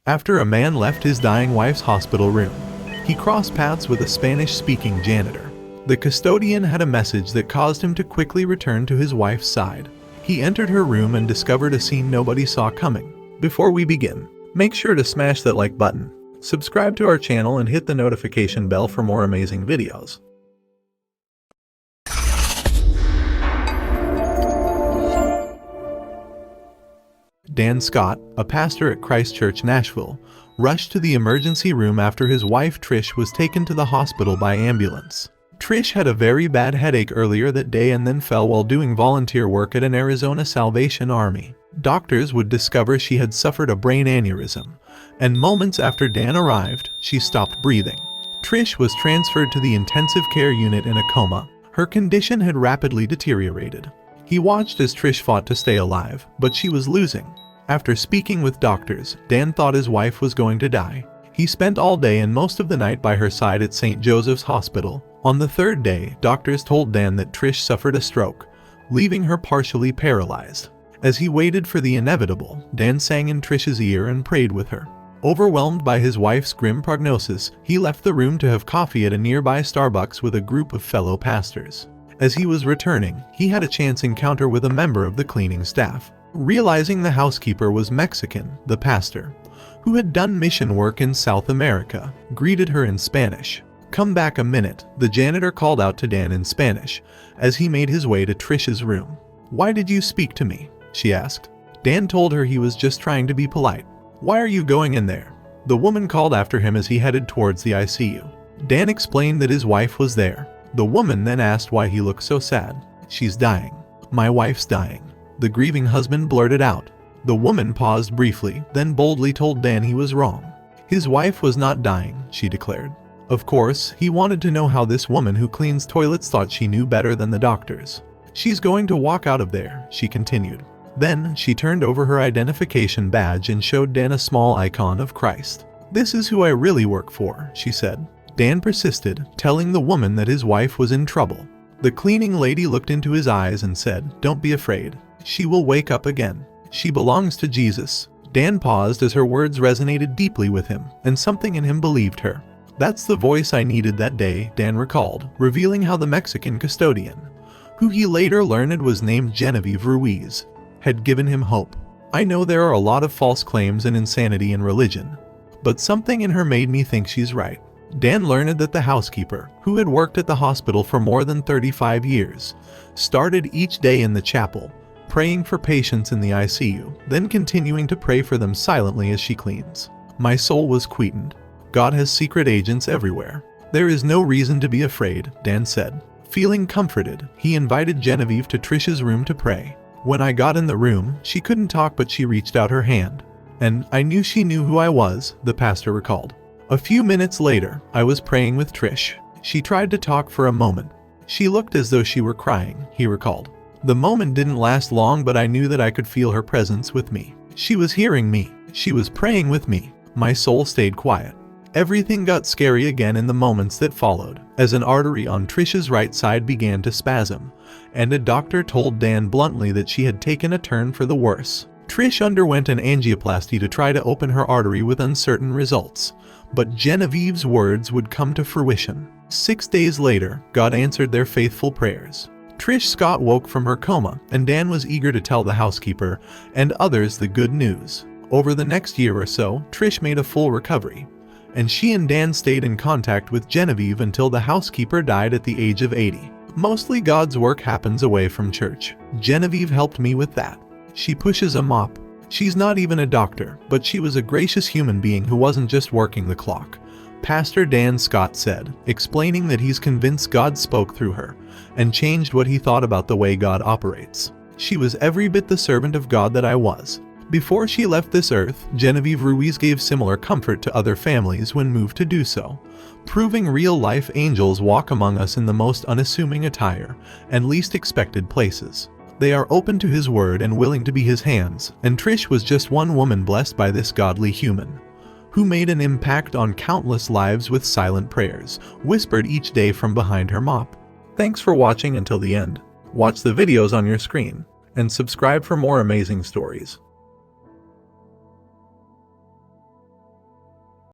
After a man left his dying wife's hospital room, he crossed paths with a Spanish-speaking janitor. The custodian had a message that caused him to quickly return to his wife's side. He entered her room and discovered a scene nobody saw coming. Before we begin, make sure to smash that like button, subscribe to our channel and hit the notification bell for more amazing videos. Dan Scott, a pastor at Christ Church, Nashville, rushed to the emergency room after his wife Trish was taken to the hospital by ambulance. Trish had a very bad headache earlier that day and then fell while doing volunteer work at an Arizona Salvation Army. Doctors would discover she had suffered a brain aneurysm, and moments after Dan arrived, she stopped breathing. Trish was transferred to the intensive care unit in a coma. Her condition had rapidly deteriorated. He watched as Trish fought to stay alive, but she was losing. After speaking with doctors, Dan thought his wife was going to die. He spent all day and most of the night by her side at St. Joseph's Hospital. On the third day, doctors told Dan that Trish suffered a stroke, leaving her partially paralyzed. As he waited for the inevitable, Dan sang in Trish's ear and prayed with her. Overwhelmed by his wife's grim prognosis, he left the room to have coffee at a nearby Starbucks with a group of fellow pastors. As he was returning, he had a chance encounter with a member of the cleaning staff. Realizing the housekeeper was Mexican, the pastor, who had done mission work in South America, greeted her in Spanish. "Come back a minute," the janitor called out to Dan in Spanish as he made his way to Trish's room. "Why did you speak to me?" she asked. Dan told her he was just trying to be polite. "Why are you going in there?" the woman called after him as he headed towards the ICU. Dan explained that his wife was there. The woman then asked why he looked so sad. "She's dying. My wife's dying," the grieving husband blurted out. The woman paused briefly, then boldly told Dan he was wrong. His wife was not dying, she declared. Of course, he wanted to know how this woman who cleans toilets thought she knew better than the doctors. "She's going to walk out of there," she continued. Then, she turned over her identification badge and showed Dan a small icon of Christ. "This is who I really work for," she said. Dan persisted, telling the woman that his wife was in trouble. The cleaning lady looked into his eyes and said, "Don't be afraid. She will wake up again. She belongs to Jesus." Dan paused as her words resonated deeply with him, and something in him believed her. "That's the voice I needed that day," Dan recalled, revealing how the Mexican custodian, who he later learned was named Genevieve Ruiz, had given him hope. "I know there are a lot of false claims and insanity in religion, but something in her made me think she's right." Dan learned that the housekeeper, who had worked at the hospital for more than 35 years, started each day in the chapel, praying for patients in the ICU, then continuing to pray for them silently as she cleans. "My soul was quietened. God has secret agents everywhere. There is no reason to be afraid," Dan said. Feeling comforted, he invited Genevieve to Trish's room to pray. "When I got in the room, she couldn't talk but she reached out her hand. And I knew she knew who I was," the pastor recalled. "A few minutes later, I was praying with Trish. She tried to talk for a moment. She looked as though she were crying," he recalled. "The moment didn't last long, but I knew that I could feel her presence with me. She was hearing me. She was praying with me. My soul stayed quiet." Everything got scary again in the moments that followed, as an artery on Trish's right side began to spasm, and a doctor told Dan bluntly that she had taken a turn for the worse. Trish underwent an angioplasty to try to open her artery with uncertain results, but Genevieve's words would come to fruition. 6 days later, God answered their faithful prayers. Trish Scott woke from her coma, and Dan was eager to tell the housekeeper and others the good news. Over the next year or so, Trish made a full recovery, and she and Dan stayed in contact with Genevieve until the housekeeper died at the age of 80. "Mostly God's work happens away from church. Genevieve helped me with that. She pushes a mop. She's not even a doctor, but she was a gracious human being who wasn't just working the clock," Pastor Dan Scott said, explaining that he's convinced God spoke through her and changed what he thought about the way God operates. "She was every bit the servant of God that I was." Before she left this earth, Genevieve Ruiz gave similar comfort to other families when moved to do so, proving real-life angels walk among us in the most unassuming attire and least expected places. They are open to His word and willing to be His hands, and Trish was just one woman blessed by this godly human, who made an impact on countless lives with silent prayers, whispered each day from behind her mop. Thanks for watching until the end. Watch the videos on your screen, and subscribe for more amazing stories.